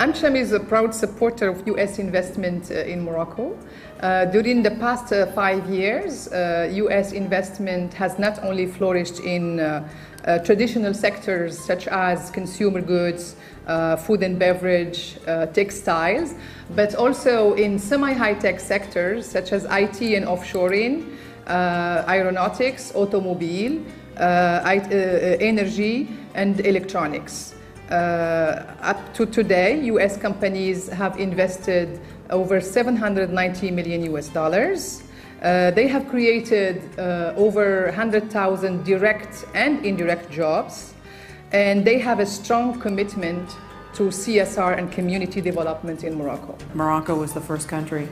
AMCHAM is a proud supporter of U.S. investment in Morocco. During the past 5 years, U.S. investment has not only flourished in traditional sectors such as consumer goods, food and beverage, textiles, but also in semi-high-tech sectors such as IT and offshoring, aeronautics, automobile, energy, and electronics. Up to today, U.S. companies have invested over $790 million US. They have created over 100,000 direct and indirect jobs, and they have a strong commitment to CSR and community development in Morocco. Morocco was the first country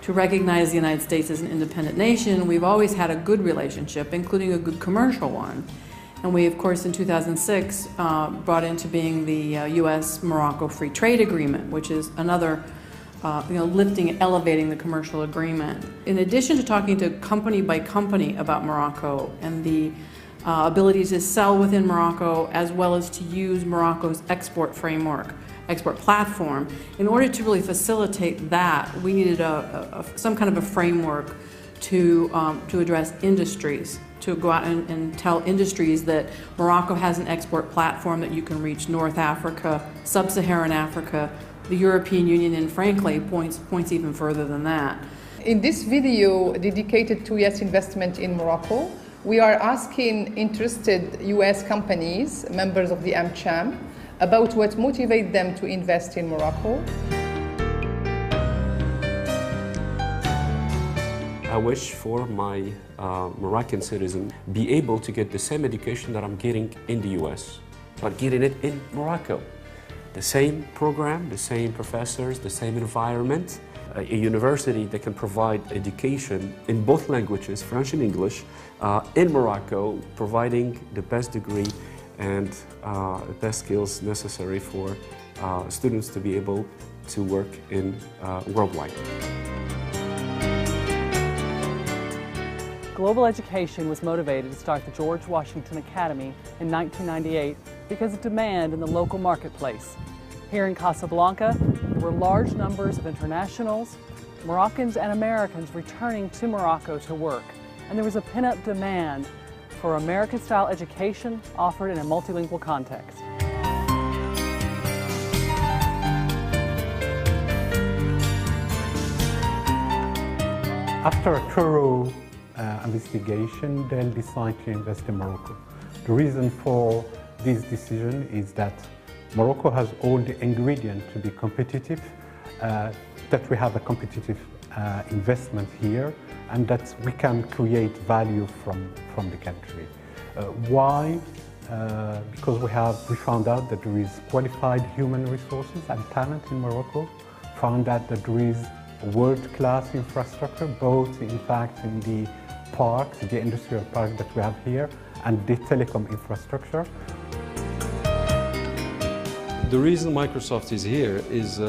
to recognize the United States as an independent nation. We've always had a good relationship, including a good commercial one. And we, of course, in 2006 brought into being the U.S.-Morocco Free Trade Agreement, which is another lifting and elevating the commercial agreement. In addition to talking to company by company about Morocco and the ability to sell within Morocco, as well as to use Morocco's export framework, export platform, in order to really facilitate that, we needed some kind of a framework to address industries, to go out and tell industries that Morocco has an export platform that you can reach North Africa, Sub-Saharan Africa, the European Union, and frankly, points even further than that. In this video dedicated to U.S. investment in Morocco, we are asking interested U.S. companies, members of the AMCHAM, about what motivates them to invest in Morocco. I wish for my Moroccan citizen be able to get the same education that I'm getting in the US, but getting it in Morocco. The same program, the same professors, the same environment, a university that can provide education in both languages, French and English, in Morocco, providing the best degree and the best skills necessary for students to be able to work in worldwide. Global Education was motivated to start the George Washington Academy in 1998 because of demand in the local marketplace. Here in Casablanca, there were large numbers of internationals, Moroccans and Americans returning to Morocco to work, and there was a pent-up demand for American-style education offered in a multilingual context. After a thorough investigation, they'll decide to invest in Morocco. The reason for this decision is that Morocco has all the ingredients to be competitive, that we have a competitive investment here, and that we can create value from the country. Why? Because we found out that there is qualified human resources and talent in Morocco, found out that there is world-class infrastructure, both in fact in the parks, the industrial park that we have here, and the telecom infrastructure. The reason Microsoft is here is,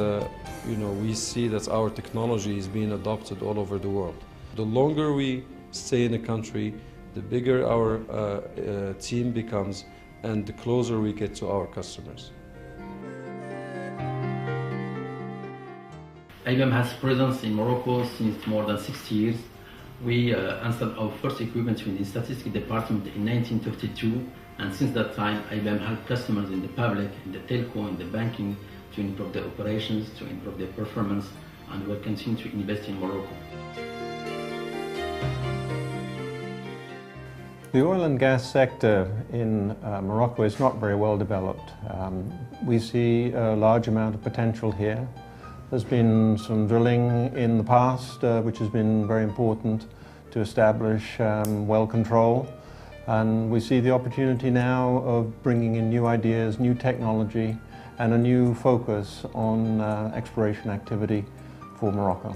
we see that our technology is being adopted all over the world. The longer we stay in a country, the bigger our team becomes, and the closer we get to our customers. IBM has presence in Morocco since more than 60 years. We installed our first equipment in the statistics department in 1932, and since that time IBM helped customers in the public, in the telco, in the banking to improve their operations, to improve their performance, and will continue to invest in Morocco. The oil and gas sector in Morocco is not very well developed. We see a large amount of potential here. There's been some drilling in the past which has been very important to establish well control, and we see the opportunity now of bringing in new ideas, new technology, and a new focus on exploration activity for Morocco.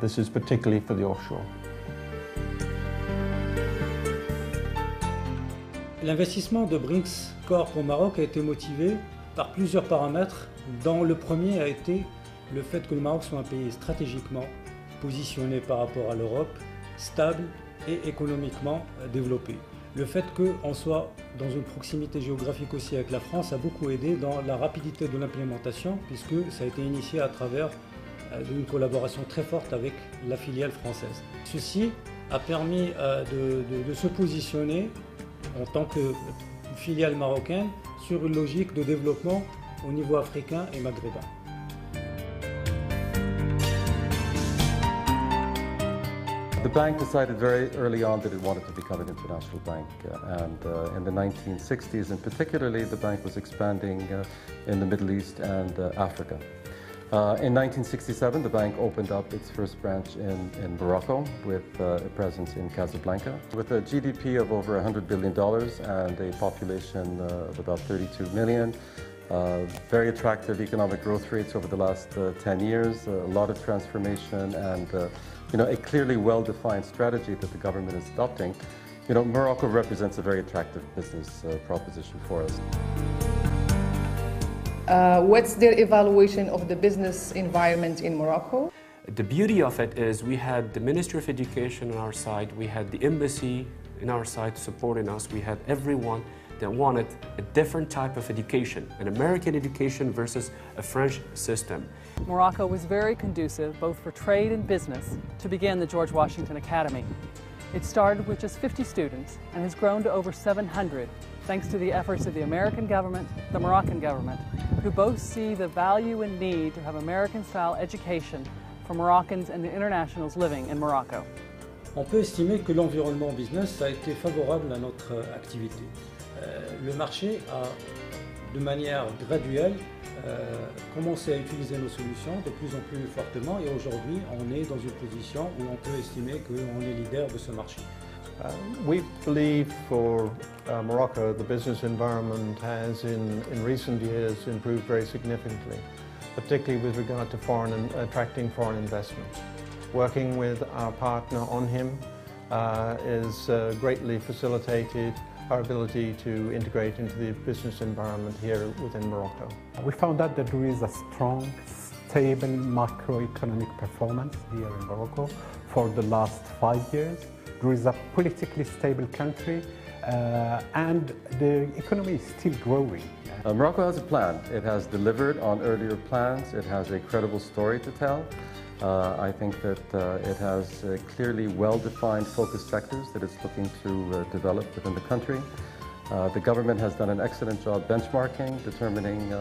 This is particularly for the offshore. L'investissement de Brinks Corp au Maroc a été motivé par plusieurs paramètres, dont le premier a été le fait que le Maroc soit un pays stratégiquement positionné par rapport à l'Europe, stable et économiquement développé. Le fait qu'on soit dans une proximité géographique aussi avec la France a beaucoup aidé dans la rapidité de l'implémentation, puisque ça a été initié à travers d'une collaboration très forte avec la filiale française. Ceci a permis de se positionner en tant que filiale marocaine sur une logique de développement au niveau africain et maghrébin. The bank decided very early on that it wanted to become an international bank, and in the 1960s in particularly, the bank was expanding in the Middle East and Africa. In 1967, the bank opened up its first branch in Morocco with a presence in Casablanca. With a GDP of over $100 billion and a population of about 32 million, very attractive economic growth rates over the last 10 years, a lot of transformation and a clearly well-defined strategy that the government is adopting. Morocco represents a very attractive business proposition for us. What's their evaluation of the business environment in Morocco? The beauty of it is we had the Ministry of Education on our side, we had the embassy on our side supporting us, we had everyone that wanted a different type of education, an American education versus a French system. Morocco was very conducive both for trade and business to begin the George Washington Academy. It started with just 50 students and has grown to over 700 thanks to the efforts of the American government, the Moroccan government, who both see the value and need to have American-style education for Moroccans and the internationals living in Morocco. On peut estimer que l'environnement business a été favorable à notre activité. Le marché a, de manière graduelle, commencé à utiliser nos solutions de plus en plus fortement et aujourd'hui on est dans une position où on peut estimer qu'on est leader de ce marché. We believe for Morocco the business environment has in recent years improved very significantly, particularly with regard to attracting foreign investment. Working with our partner ONHIM is greatly facilitated our ability to integrate into the business environment here within Morocco. We found out that there is a strong, stable macroeconomic performance here in Morocco for the last 5 years. There is a politically stable country and the economy is still growing. Morocco has a plan. It has delivered on earlier plans. It has a credible story to tell. I think that it has clearly well-defined focus sectors that it's looking to develop within the country. The government has done an excellent job benchmarking, determining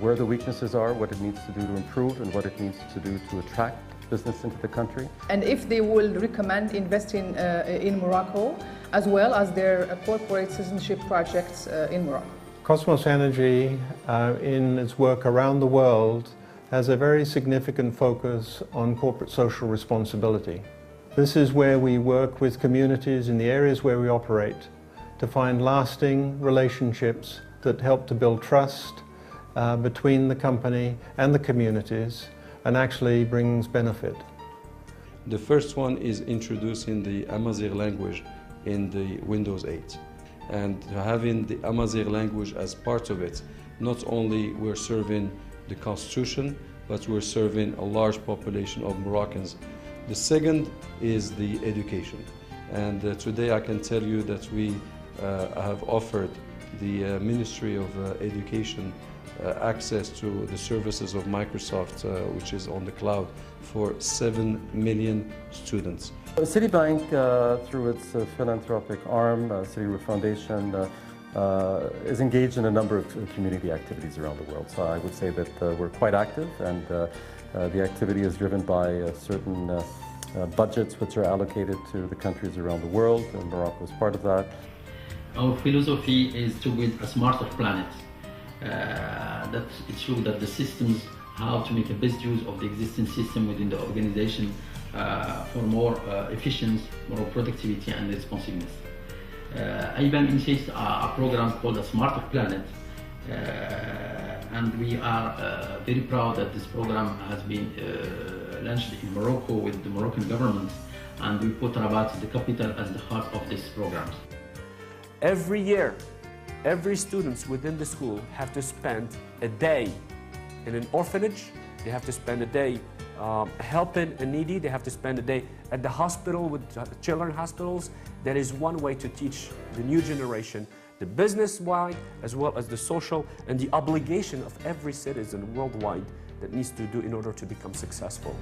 where the weaknesses are, what it needs to do to improve, and what it needs to do to attract business into the country. And if they will recommend investing in Morocco, as well as their corporate citizenship projects in Morocco. Cosmos Energy, in its work around the world, has a very significant focus on corporate social responsibility. This is where we work with communities in the areas where we operate to find lasting relationships that help to build trust between the company and the communities and actually brings benefit. The first one is introducing the Amazigh language in the Windows 8. And having the Amazigh language as part of it, not only we're serving the Constitution, but we're serving a large population of Moroccans. The second is the education. And today I can tell you that we have offered the Ministry of Education access to the services of Microsoft, which is on the cloud, for 7 million students. Citibank, through its philanthropic arm, City Foundation, is engaged in a number of community activities around the world. So I would say that we're quite active, and the activity is driven by certain budgets which are allocated to the countries around the world, and Morocco is part of that. Our philosophy is to build a smarter planet. That it shows that the systems, how to make the best use of the existing system within the organization for more efficiency, more productivity and responsiveness. AMCHAM initiates a program called a Smarter Planet, and we are very proud that this program has been launched in Morocco with the Moroccan government, and we put Rabat, the capital, as the heart of this program. Every year, every student within the school have to spend a day in an orphanage, they have to spend a day helping a needy, they have to spend a day at the hospital with children's hospitals. That is one way to teach the new generation the business-wide as well as the social and the obligation of every citizen worldwide that needs to do in order to become successful.